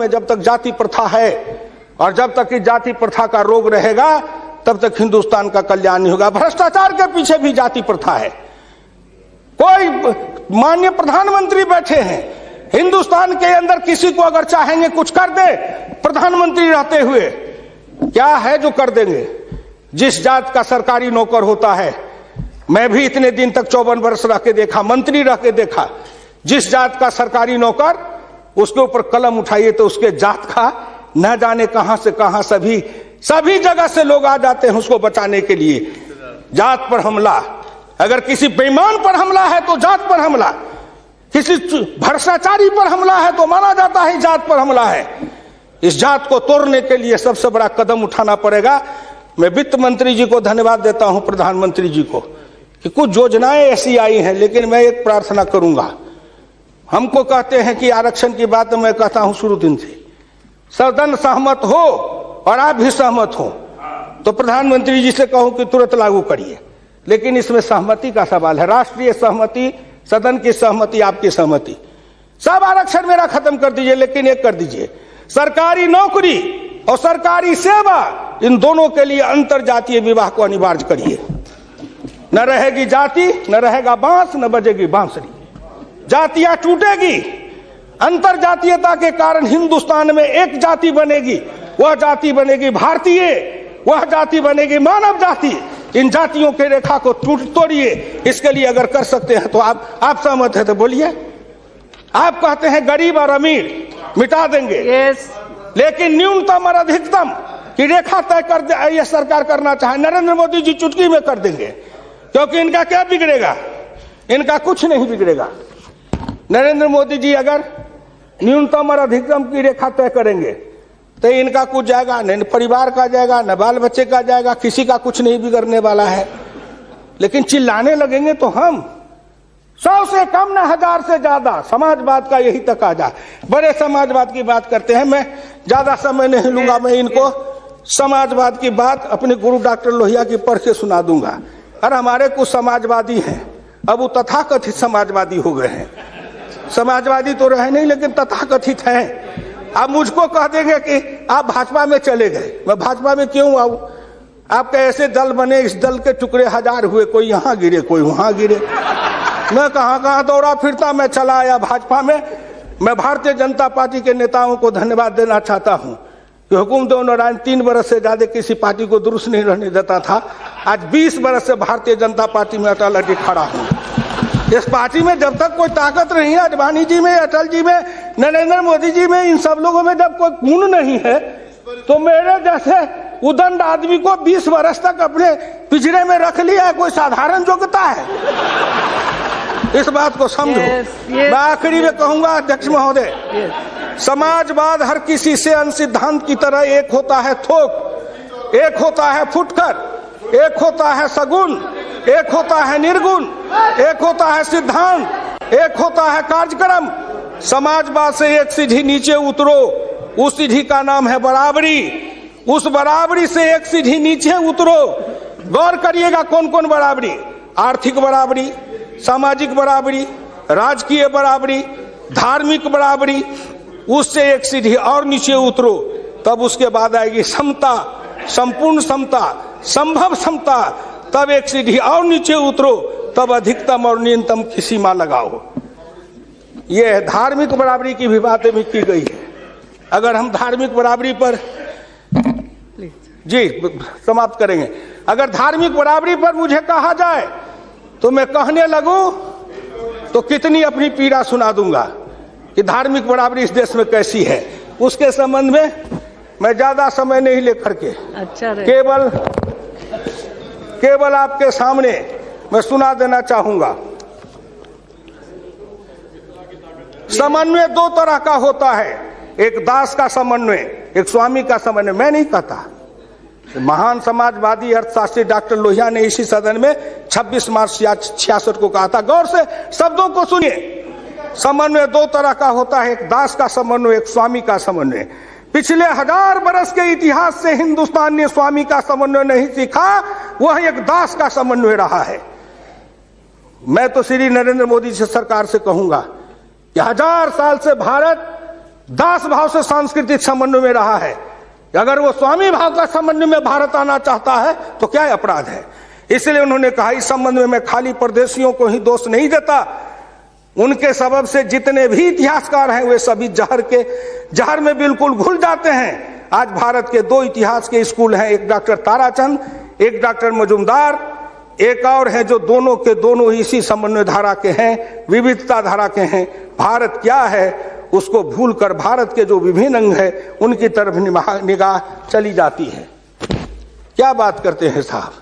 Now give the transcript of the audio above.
में जब तक जाति प्रथा है और जब तक इस जाति प्रथा का रोग रहेगा तब तक हिंदुस्तान का कल्याण नहीं होगा। भ्रष्टाचार के पीछे भी जाति प्रथा है। कोई माननीय प्रधानमंत्री बैठे हैं, हिंदुस्तान के अंदर किसी को अगर चाहेंगे कुछ कर दे, प्रधानमंत्री रहते हुए क्या है जो कर देंगे। जिस जात का सरकारी नौकर होता है, मैं भी इतने दिन तक 54 वर्ष रह के देखा, मंत्री रह के देखा, जिस जात का सरकारी नौकर, उसके ऊपर कलम उठाइए तो उसके जात का न जाने कहां से कहां सभी जगह से लोग आ जाते हैं उसको बचाने के लिए। जात पर हमला, अगर किसी बेईमान पर हमला है तो जात पर हमला, किसी भ्रष्टाचारी पर हमला है तो माना जाता है जात पर हमला है। इस जात को तोड़ने के लिए सबसे बड़ा कदम उठाना पड़ेगा। मैं वित्त मंत्री जी को धन्यवाद देता हूं, प्रधानमंत्री जी को, कि कुछ योजनाएं ऐसी आई हैं, लेकिन मैं एक प्रार्थना करूंगा। हमको कहते हैं कि आरक्षण की बात मैं कहता हूं शुरू दिन से, सदन सहमत हो और आप भी सहमत हो तो प्रधानमंत्री जी से कहूं कि तुरंत लागू करिए। लेकिन इसमें सहमति का सवाल है, राष्ट्रीय सहमति, सदन की सहमति, आपकी सहमति। सब आरक्षण मेरा खत्म कर दीजिए, लेकिन एक कर दीजिए, सरकारी नौकरी और सरकारी सेवा, इन दोनों के लिए अंतर जातीय विवाह को अनिवार्य करिए। न रहेगी जाति, न रहेगा बांस, न बजेगी बांसुरी। जातियां टूटेगी, अंतर जातीयता के कारण हिंदुस्तान में एक जाति बनेगी, वह जाति बनेगी भारतीय, वह जाति बनेगी मानव जाति। इन जातियों के रेखा को तोड़िए। इसके लिए अगर कर सकते हैं तो आप सहमत है तो बोलिए। आप कहते हैं गरीब और अमीर मिटा देंगे, लेकिन न्यूनतम और अधिकतम की रेखा तय कर दे, यह सरकार करना चाहे, नरेंद्र मोदी जी चुटकी में कर देंगे, क्योंकि इनका क्या बिगड़ेगा, इनका कुछ नहीं बिगड़ेगा। नरेंद्र मोदी जी अगर न्यूनतम और अधिकतम की रेखा तय करेंगे तो इनका कुछ जाएगा, न परिवार का जाएगा, न बाल बच्चे का जाएगा, किसी का कुछ नहीं बिगड़ने वाला है। लेकिन चिल्लाने लगेंगे तो हम 100 से कम, न 1000 से ज्यादा। समाजवाद का यही तकाजा, बड़े समाजवाद की बात करते हैं। मैं ज्यादा समय नहीं लूंगा, मैं इनको समाजवाद की बात अपने गुरु डॉक्टर लोहिया की पढ़ के सुना दूंगा। और हमारे कुछ समाजवादी हैं, अब वो तथाकथित समाजवादी हो गए हैं। समाजवादी तो रहे नहीं, लेकिन तथाकथित हैं। आप मुझको कह देंगे कि आप भाजपा में चले गए, मैं भाजपा में क्यों आऊं? आपके ऐसे दल बने, इस दल के टुकड़े 1000 हुए, कोई यहाँ गिरे, कोई वहां गिरे। मैं कहां दौड़ा फिरता, मैं चला आया भाजपा में। मैं भारतीय जनता पार्टी के नेताओं को धन्यवाद देना चाहता हूं कि हुकुमदेव नारायण 3 बरस से ज्यादा किसी पार्टी को दुरुस्त नहीं रहने देता था। आज 20 बरस से भारतीय जनता पार्टी में अटल अटके खड़ा हूं। इस पार्टी में जब तक कोई ताकत नहीं है, अडवाणी जी में, अटल जी में, नरेंद्र मोदी जी में, इन सब लोगों में जब कोई गुण नहीं है, तो मेरे जैसे उदंड आदमी को 20 वर्ष तक अपने पिंजरे में रख लिया है, कोई साधारण योग्यता है? इस बात को समझो। मैं आखिरी में कहूंगा, अध्यक्ष महोदय, समाजवाद हर किसी से अंश सिद्धांत की तरह एक होता है थोक, एक होता है फुटकर, एक होता है सगुन, एक होता है निर्गुण, एक होता है सिद्धांत, एक होता है कार्यक्रम। समाजवाद से एक सीढ़ी नीचे उतरो, उस सीढ़ी का नाम है बराबरी। उस बराबरी से एक सीढ़ी नीचे उतरो। गौर करिएगा कौन कौन बराबरी, आर्थिक बराबरी, सामाजिक बराबरी, राजकीय बराबरी, धार्मिक बराबरी। उससे एक सीढ़ी और नीचे उतरो, तब उसके बाद आएगी समता, संपूर्ण समता, संभव समता। तब एक सीढ़ी और नीचे उतरो, तब अधिकतम और न्यूनतम की सीमा लगाओ। ये धार्मिक बराबरी की भी बातें भी की गई है। अगर हम धार्मिक बराबरी पर जी समाप्त करेंगे, अगर धार्मिक बराबरी पर मुझे कहा जाए तो मैं कहने लगूं तो कितनी अपनी पीड़ा सुना दूंगा कि धार्मिक बराबरी इस देश में कैसी है। उसके संबंध में मैं ज्यादा समय नहीं लेकर के केवल आपके सामने मैं सुना देना चाहूंगा। समन्वय 2 तरह का होता है, एक दास का समन्वय, एक स्वामी का समन्वय। मैं नहीं कहता, महान समाजवादी अर्थशास्त्री डॉक्टर लोहिया ने इसी सदन में 26 मार्च 66 को कहा था। गौर से शब्दों को सुनिए। समन्वय 2 तरह का होता है, एक दास का समन्वय, एक स्वामी का समन्वय। पिछले 1000 बरस के इतिहास से हिंदुस्तान ने स्वामी का समन्वय नहीं सीखा, वह एक दास का समन्वय रहा है। मैं तो श्री नरेंद्र मोदी जी सरकार से कहूंगा कि 1000 साल से भारत दास भाव से सांस्कृतिक समन्वय में रहा है। अगर वो स्वामी भाव का समन्वय में भारत आना चाहता है तो क्या अपराध है। इसलिए उन्होंने कहा इस संबंध में मैं खाली परदेशियों को ही दोष नहीं देता, उनके सबब से जितने भी इतिहासकार हैं वे सभी जहर में बिल्कुल घुल जाते हैं। आज भारत के दो इतिहास के स्कूल हैं, एक डॉक्टर ताराचंद, एक डॉक्टर मजुमदार, एक और है जो दोनों के दोनों इसी समन्वय धारा के हैं, विविधता धारा के हैं। भारत क्या है उसको भूलकर भारत के जो विभिन्न अंग है उनकी तरफ निगाह चली जाती है। क्या बात करते हैं साहब।